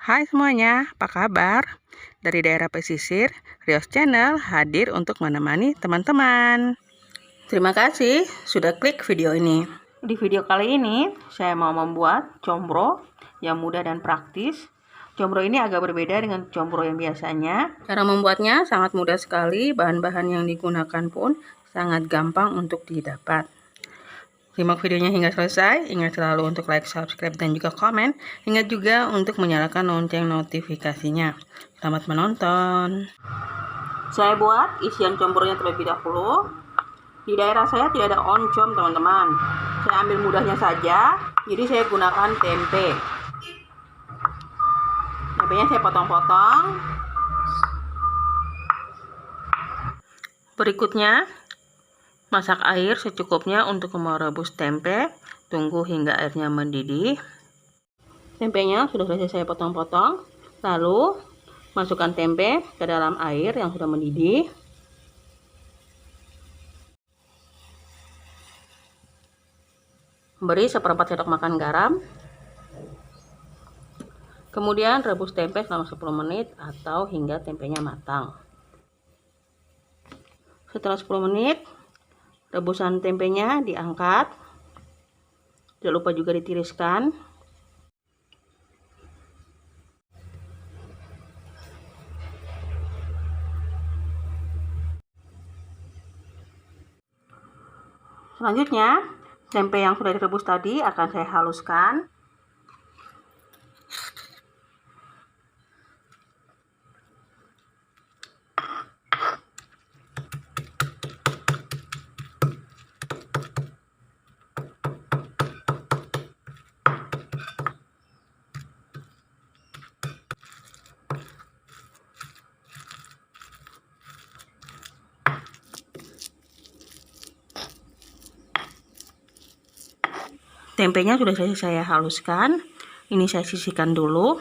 Hai semuanya, apa kabar? Dari daerah pesisir, Rios Channel hadir untuk menemani teman-teman. Terima kasih sudah klik video ini. Di video kali ini, saya mau membuat combro yang mudah dan praktis. Combro ini agak berbeda dengan combro yang biasanya. Cara membuatnya sangat mudah sekali, bahan-bahan yang digunakan pun sangat gampang untuk didapat. Simak videonya hingga selesai, ingat selalu untuk like, subscribe, dan juga komen. Ingat juga untuk menyalakan lonceng notifikasinya. Selamat menonton. Saya buat isian combronya terlebih dahulu. Di daerah saya tidak ada oncom, teman-teman. Saya ambil mudahnya saja, jadi saya gunakan tempe. Tempenya saya potong-potong. Berikutnya, masak air secukupnya untuk merebus tempe. Tunggu hingga airnya mendidih. Tempenya sudah selesai saya potong-potong. Lalu masukkan tempe ke dalam air yang sudah mendidih. Beri seperempat sendok makan garam. Kemudian rebus tempe selama 10 menit atau hingga tempenya matang. Setelah 10 menit, rebusan tempenya diangkat. Jangan lupa juga ditiriskan. Selanjutnya, tempe yang sudah direbus tadi akan saya haluskan. Tempenya sudah saya haluskan. Ini saya sisihkan dulu.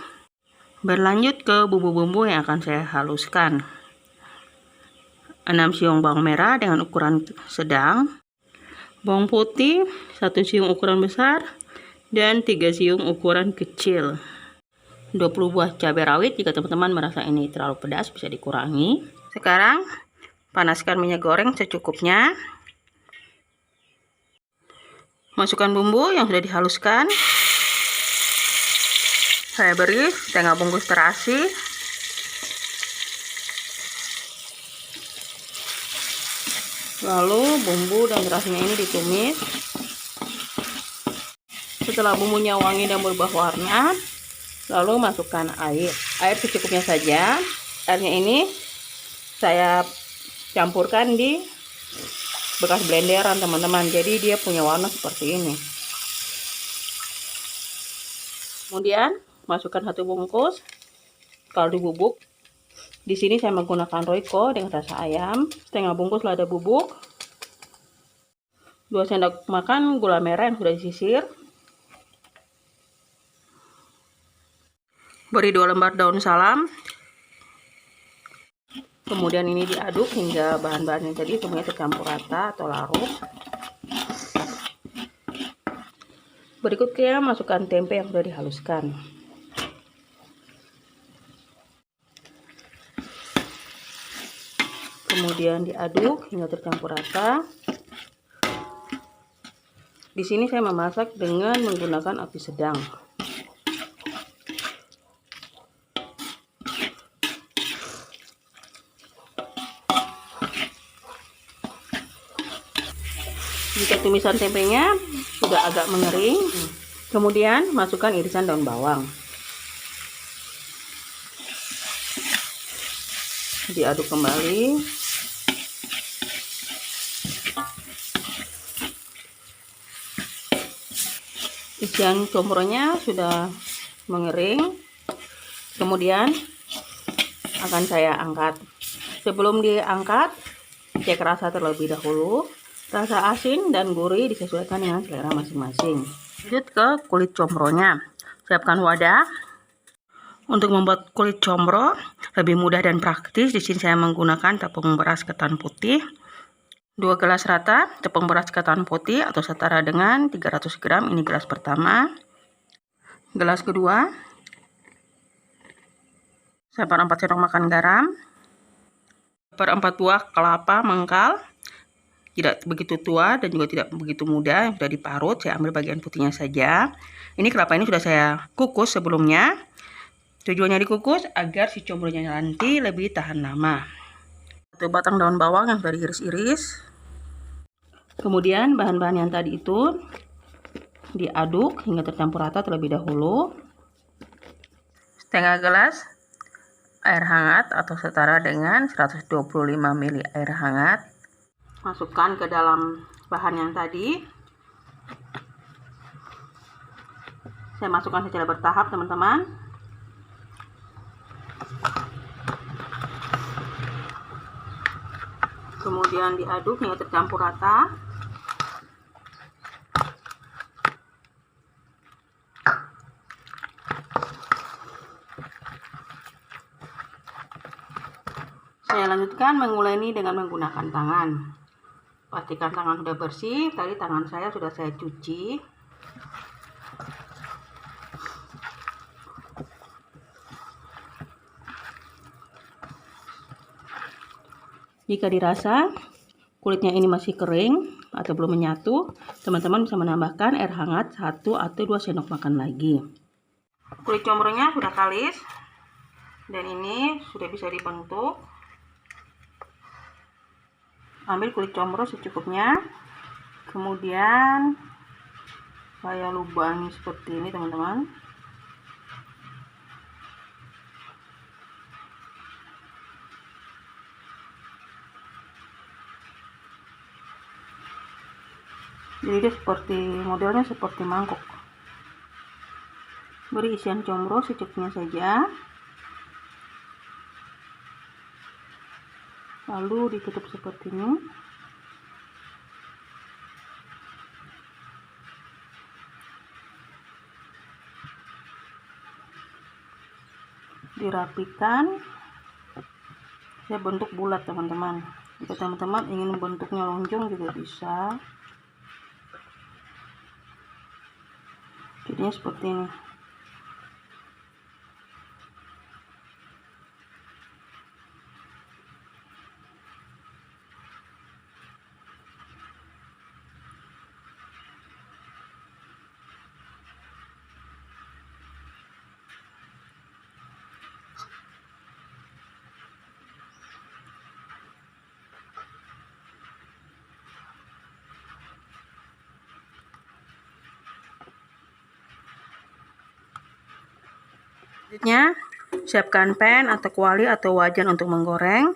Berlanjut ke bumbu-bumbu yang akan saya haluskan. 6 siung bawang merah dengan ukuran sedang, bawang putih 1 siung ukuran besar, dan 3 siung ukuran kecil. 20 buah cabai rawit. Jika teman-teman merasa ini terlalu pedas bisa dikurangi. Sekarang panaskan minyak goreng secukupnya. Masukkan bumbu yang sudah dihaluskan. Saya beri setengah bungkus terasi. Lalu bumbu dan terasinya ini ditumis. Setelah bumbunya wangi dan berubah warna, lalu masukkan air. Air secukupnya saja. Airnya ini saya campurkan di bekas blenderan, teman-teman. Jadi dia punya warna seperti ini. Kemudian masukkan 1 bungkus kaldu bubuk. Di sini saya menggunakan Royco dengan rasa ayam. Setengah bungkus lada bubuk. 2 sendok makan gula merah yang sudah disisir. Beri 2 lembar daun salam. Kemudian ini diaduk hingga bahan-bahan yang tadi semuanya tercampur rata atau larut. Berikutnya masukkan tempe yang sudah dihaluskan. Kemudian diaduk hingga tercampur rata. Di sini saya memasak dengan menggunakan api sedang. Jika tumisan tempenya sudah agak mengering, kemudian masukkan irisan daun bawang. Diaduk kembali. Isian combronya sudah mengering. Kemudian akan saya angkat. Sebelum diangkat, cek rasa terlebih dahulu. Rasa asin dan gurih disesuaikan dengan selera masing-masing. Lanjut ke kulit combronya. Siapkan wadah. Untuk membuat kulit combro lebih mudah dan praktis, di sini saya menggunakan tepung beras ketan putih. 2 gelas rata tepung beras ketan putih atau setara dengan 300 gram. Ini gelas pertama. Gelas kedua. seperempat sendok makan garam, seperempat buah kelapa mengkal, tidak begitu tua dan juga tidak begitu muda, yang sudah diparut. Saya ambil bagian putihnya saja. Ini kelapa ini sudah saya kukus sebelumnya. Tujuannya dikukus agar si combronya nanti lebih tahan lama. 1 batang daun bawang yang sudah diiris-iris. Kemudian bahan-bahan yang tadi itu diaduk hingga tercampur rata terlebih dahulu. Setengah gelas air hangat atau setara dengan 125 ml air hangat. Masukkan ke dalam bahan yang tadi. Saya masukkan secara bertahap, teman-teman. Kemudian diaduk hingga tercampur rata. Saya lanjutkan menguleni dengan menggunakan tangan. Pastikan tangan sudah bersih. Tadi tangan saya sudah saya cuci. Jika dirasa kulitnya ini masih kering atau belum menyatu, teman-teman bisa menambahkan air hangat 1 atau 2 sendok makan lagi. Kulit combronya sudah kalis dan ini sudah bisa dibentuk. Ambil kulit combro secukupnya, kemudian saya lubangi seperti ini, teman-teman. Jadi dia modelnya seperti mangkok. Beri isian combro secukupnya saja, lalu ditutup seperti ini. Dirapikan. Saya bentuk bulat, teman-teman. Jika teman-teman ingin bentuknya lonjong juga bisa. Jadinya seperti ini. Selanjutnya, siapkan pan atau kuali atau wajan untuk menggoreng.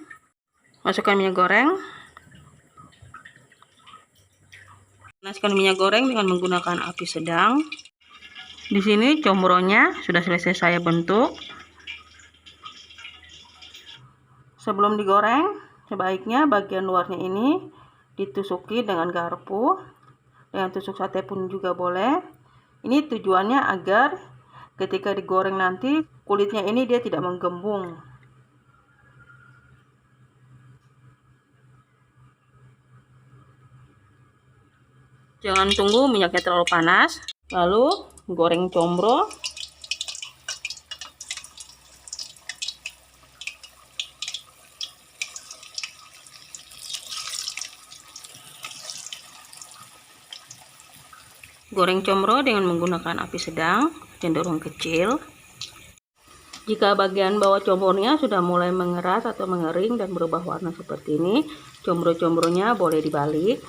Masukkan minyak goreng. Panaskan minyak goreng dengan menggunakan api sedang. Di sini combronya sudah selesai saya bentuk. Sebelum digoreng, sebaiknya bagian luarnya ini ditusuki dengan garpu. Dengan tusuk sate pun juga boleh. Ini tujuannya agar ketika digoreng nanti kulitnya ini dia tidak menggembung. Jangan tunggu minyaknya terlalu panas. Lalu goreng combro. Goreng combro dengan menggunakan api sedang, cenderung kecil. Jika bagian bawah combronya sudah mulai mengeras atau mengering dan berubah warna seperti ini, combro-combronya boleh dibalik.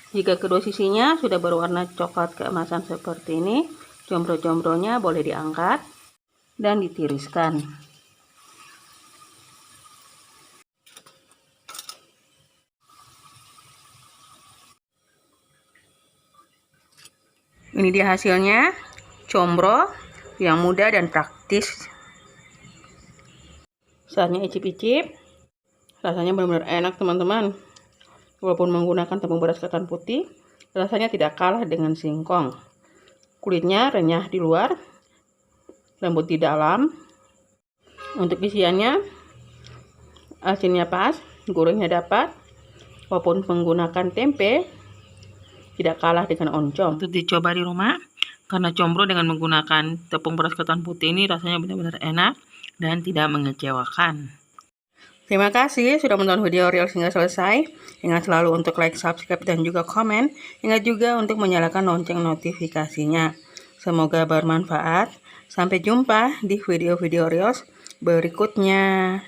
Jika kedua sisinya sudah berwarna coklat keemasan seperti ini, combro-combronya boleh diangkat dan ditiriskan. Ini dia hasilnya, combro yang mudah dan praktis. Saatnya icip-icip. Rasanya benar-benar enak, teman-teman. Walaupun menggunakan tepung beras ketan putih, rasanya tidak kalah dengan singkong. kulitnya renyah di luar, lembut di dalam. Untuk isiannya, asinnya pas, gurihnya dapat, walaupun menggunakan tempe tidak kalah dengan oncom. Untuk dicoba di rumah, karena combro dengan menggunakan tepung beras ketan putih ini rasanya benar-benar enak dan tidak mengecewakan. Terima kasih sudah menonton video Reels hingga selesai. Ingat selalu untuk like, subscribe, dan juga komen. Ingat juga untuk menyalakan lonceng notifikasinya. Semoga bermanfaat. Sampai jumpa di video-video Reels berikutnya.